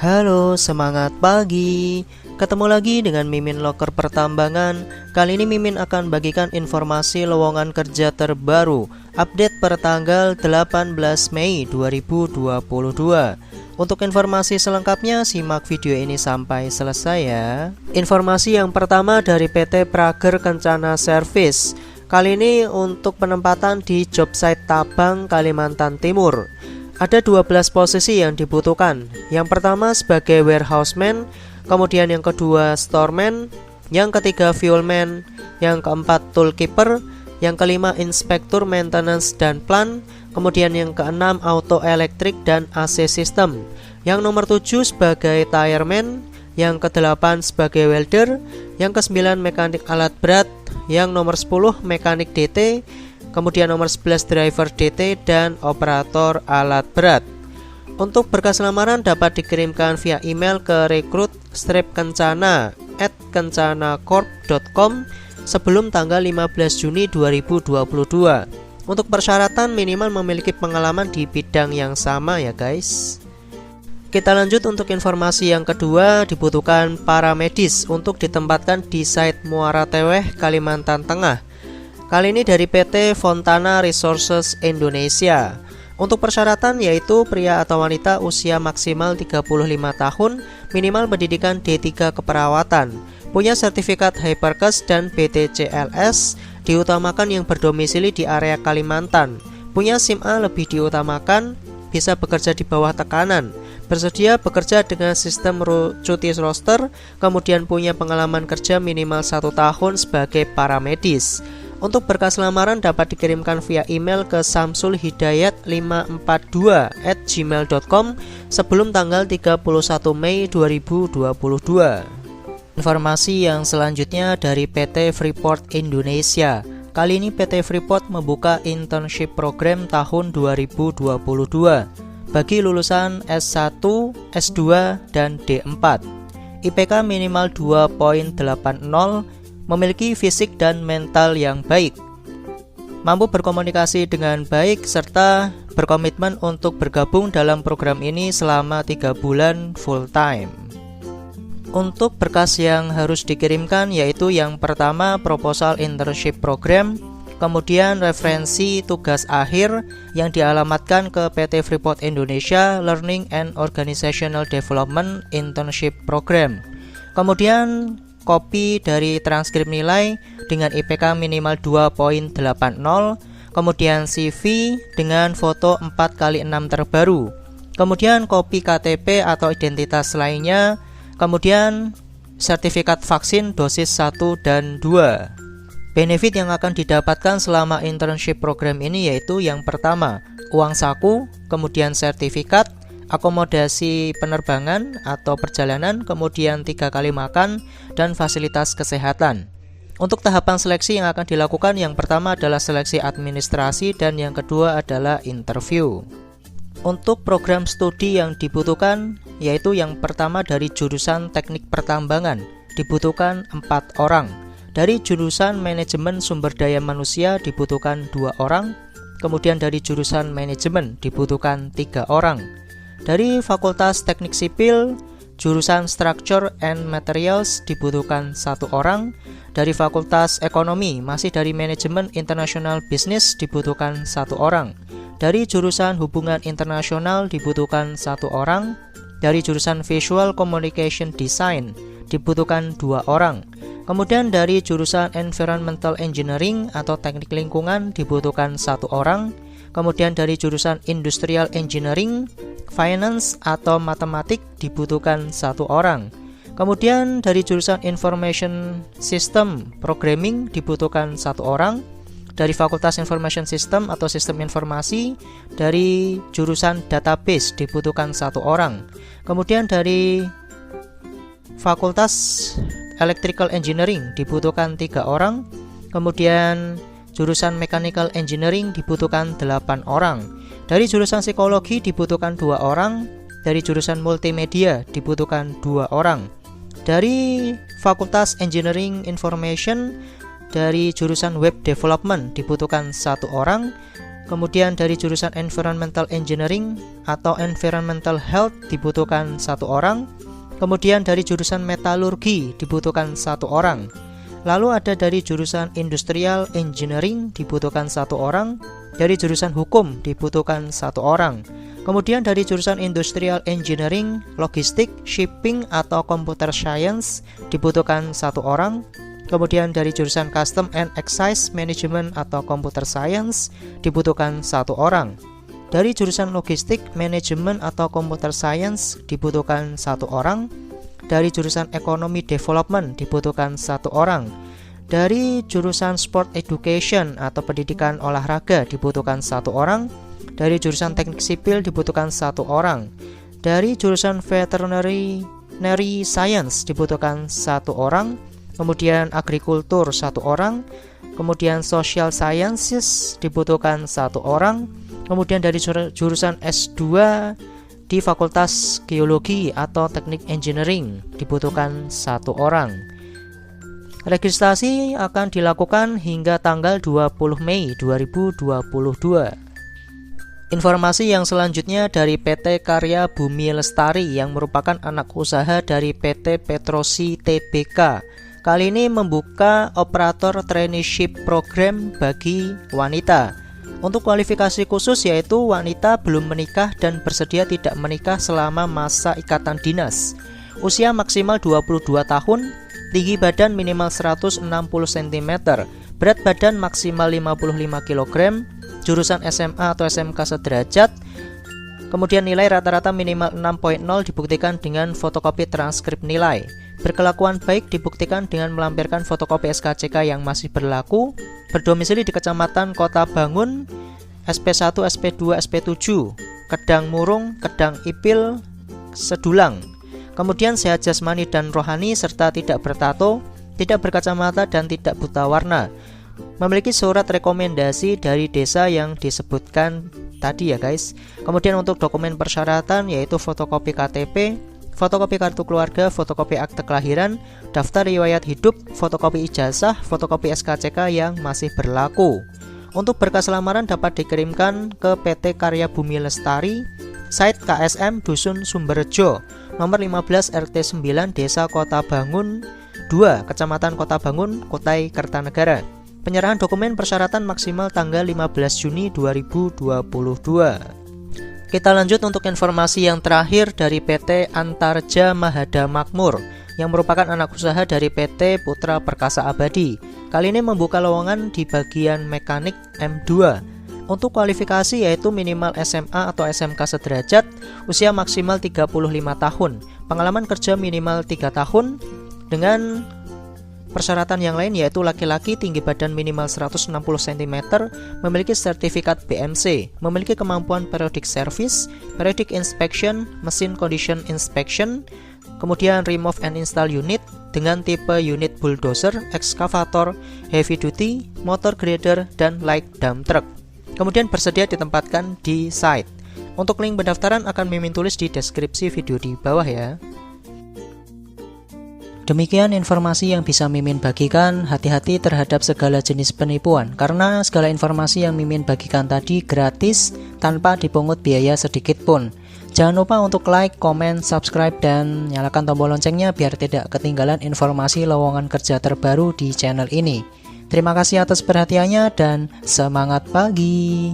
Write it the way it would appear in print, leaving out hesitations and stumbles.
Halo, semangat pagi. Ketemu lagi dengan Mimin Loker Pertambangan. Kali ini Mimin akan bagikan informasi lowongan kerja terbaru, update per tanggal 18 Mei 2022. Untuk informasi selengkapnya simak video ini sampai selesai ya. Informasi yang pertama dari PT Prager Kencana Service. Kali ini untuk penempatan di job site Tabang, Kalimantan Timur. Ada 12 posisi yang dibutuhkan. Yang pertama sebagai warehouseman, kemudian yang kedua storeman, yang ketiga fuelman, yang keempat toolkeeper, yang kelima inspektur maintenance dan plan, kemudian yang keenam auto elektrik dan AC system, yang nomor 7 sebagai tireman, yang ke-8 sebagai welder, yang ke-9 mekanik alat berat, yang nomor 10 mekanik DT, kemudian nomor 11 driver DT dan operator alat berat. Untuk berkas lamaran dapat dikirimkan via email ke rekrut-kencana@kencanacorp.com sebelum tanggal 15 Juni 2022. Untuk persyaratan minimal memiliki pengalaman di bidang yang sama ya guys. Kita lanjut untuk informasi yang kedua, dibutuhkan para medis untuk ditempatkan di site Muara Teweh, Kalimantan Tengah. Kali ini dari PT Fontana Resources Indonesia. Untuk persyaratan yaitu pria atau wanita usia maksimal 35 tahun, minimal pendidikan D3 keperawatan, punya sertifikat Hypercus dan BTCLS, diutamakan yang berdomisili di area Kalimantan, punya SIM A lebih diutamakan, bisa bekerja di bawah tekanan, bersedia bekerja dengan sistem cuti roster, kemudian punya pengalaman kerja minimal 1 tahun sebagai paramedis. Untuk berkas lamaran dapat dikirimkan via email ke samsulhidayat542@gmail.com sebelum tanggal 31 Mei 2022. Informasi yang selanjutnya dari PT Freeport Indonesia. Kali ini PT Freeport membuka internship program tahun 2022 bagi lulusan S1, S2, dan D4. IPK minimal 2.80, memiliki fisik dan mental yang baik, mampu berkomunikasi dengan baik, serta berkomitmen untuk bergabung dalam program ini selama 3 bulan full time. Untuk berkas yang harus dikirimkan yaitu yang pertama proposal internship program, kemudian referensi tugas akhir yang dialamatkan ke PT Freeport Indonesia Learning and Organizational Development Internship Program, kemudian kopi dari transkrip nilai dengan IPK minimal 2.80, kemudian CV dengan foto 4x6 terbaru, kemudian kopi KTP atau identitas lainnya, kemudian sertifikat vaksin dosis 1 dan 2. Benefit yang akan didapatkan selama internship program ini yaitu yang pertama, uang saku, kemudian sertifikat, akomodasi penerbangan atau perjalanan, kemudian 3 kali makan, dan fasilitas kesehatan. Untuk tahapan seleksi yang akan dilakukan, yang pertama adalah seleksi administrasi dan yang kedua adalah interview. Untuk program studi yang dibutuhkan yaitu yang pertama dari jurusan teknik pertambangan dibutuhkan 4 orang, dari jurusan manajemen sumber daya manusia dibutuhkan 2 orang, kemudian dari jurusan manajemen dibutuhkan 3 orang. Dari Fakultas Teknik Sipil, jurusan Structure and Materials dibutuhkan 1 orang. Dari Fakultas Ekonomi, masih dari Manajemen International Business dibutuhkan 1 orang. Dari jurusan Hubungan Internasional dibutuhkan 1 orang. Dari jurusan Visual Communication Design dibutuhkan 2 orang. Kemudian dari jurusan Environmental Engineering atau Teknik Lingkungan dibutuhkan 1 orang. Kemudian dari jurusan Industrial Engineering, Finance atau Matematik dibutuhkan 1 orang. Kemudian dari jurusan Information System Programming dibutuhkan 1 orang. Dari Fakultas Information System atau Sistem Informasi, dari jurusan Database dibutuhkan 1 orang. Kemudian dari Fakultas Electrical Engineering dibutuhkan 3 orang. Kemudian jurusan Mechanical Engineering dibutuhkan 8 orang. Dari jurusan Psikologi dibutuhkan 2 orang. Dari jurusan Multimedia dibutuhkan 2 orang. Dari Fakultas Engineering Information, dari jurusan Web Development dibutuhkan 1 orang. Kemudian dari jurusan Environmental Engineering atau Environmental Health dibutuhkan 1 orang. Kemudian dari jurusan Metalurgi dibutuhkan 1 orang. Lalu ada dari jurusan Industrial Engineering dibutuhkan 1 orang. Dari jurusan Hukum dibutuhkan 1 orang. Kemudian dari jurusan Industrial Engineering, Logistik, Shipping atau Computer Science dibutuhkan 1 orang. Kemudian dari jurusan Custom and Excise Management atau Computer Science dibutuhkan 1 orang. Dari jurusan Logistik, Manajemen atau Computer Science dibutuhkan 1 orang. Dari jurusan Economy Development dibutuhkan 1 orang. Dari jurusan Sport Education atau Pendidikan Olahraga dibutuhkan 1 orang. Dari jurusan Teknik Sipil dibutuhkan 1 orang. Dari jurusan Veterinary Science dibutuhkan 1 orang. Kemudian Agrikultur 1 orang. Kemudian Social Sciences dibutuhkan 1 orang. Kemudian dari jurusan S2 di Fakultas Geologi atau Teknik Engineering dibutuhkan 1 orang. Registrasi akan dilakukan hingga tanggal 20 Mei 2022. Informasi yang selanjutnya dari PT Karya Bumi Lestari yang merupakan anak usaha dari PT Petrosi Tbk. Kali ini membuka operator traineeship program bagi wanita. Untuk kualifikasi khusus yaitu wanita belum menikah dan bersedia tidak menikah selama masa ikatan dinas. Usia maksimal 22 tahun, tinggi badan minimal 160 cm, berat badan maksimal 55 kg, jurusan SMA atau SMK sederajat. Kemudian nilai rata-rata minimal 6.0 dibuktikan dengan fotokopi transkrip nilai. Berkelakuan baik dibuktikan dengan melampirkan fotokopi SKCK yang masih berlaku. Berdomisili di Kecamatan Kota Bangun, SP1, SP2, SP7, Kedang Murung, Kedang Ipil, Sedulang. Kemudian sehat jasmani dan rohani serta tidak bertato, tidak berkacamata dan tidak buta warna. Memiliki surat rekomendasi dari desa yang disebutkan tadi ya guys. Kemudian untuk dokumen persyaratan yaitu fotokopi KTP, fotokopi kartu keluarga, fotokopi akte kelahiran, daftar riwayat hidup, fotokopi ijazah, fotokopi SKCK yang masih berlaku. Untuk berkas lamaran dapat dikirimkan ke PT Karya Bumi Lestari, site KSM Dusun Sumberjo, nomor 15 RT 9 Desa Kota Bangun 2, Kecamatan Kota Bangun, Kutai Kertanegara. Penyerahan dokumen persyaratan maksimal tanggal 15 Juni 2022. Kita lanjut untuk informasi yang terakhir dari PT Antarja Mahada Makmur yang merupakan anak usaha dari PT Putra Perkasa Abadi. Kali ini membuka lowongan di bagian mekanik M2. Untuk kualifikasi yaitu minimal SMA atau SMK sederajat, usia maksimal 35 tahun, pengalaman kerja minimal 3 tahun, dengan persyaratan yang lain yaitu laki-laki tinggi badan minimal 160 cm, memiliki sertifikat BMC, memiliki kemampuan periodic service, periodic inspection, mesin condition inspection, kemudian remove and install unit dengan tipe unit bulldozer, excavator, heavy duty, motor grader, dan light dump truck. Kemudian bersedia ditempatkan di site. Untuk link pendaftaran akan Mimin tulis di deskripsi video di bawah ya. Demikian informasi yang bisa Mimin bagikan. Hati-hati terhadap segala jenis penipuan, karena segala informasi yang Mimin bagikan tadi gratis tanpa dipungut biaya sedikit pun. Jangan lupa untuk like, komen, subscribe, dan nyalakan tombol loncengnya biar tidak ketinggalan informasi lowongan kerja terbaru di channel ini. Terima kasih atas perhatiannya dan semangat pagi.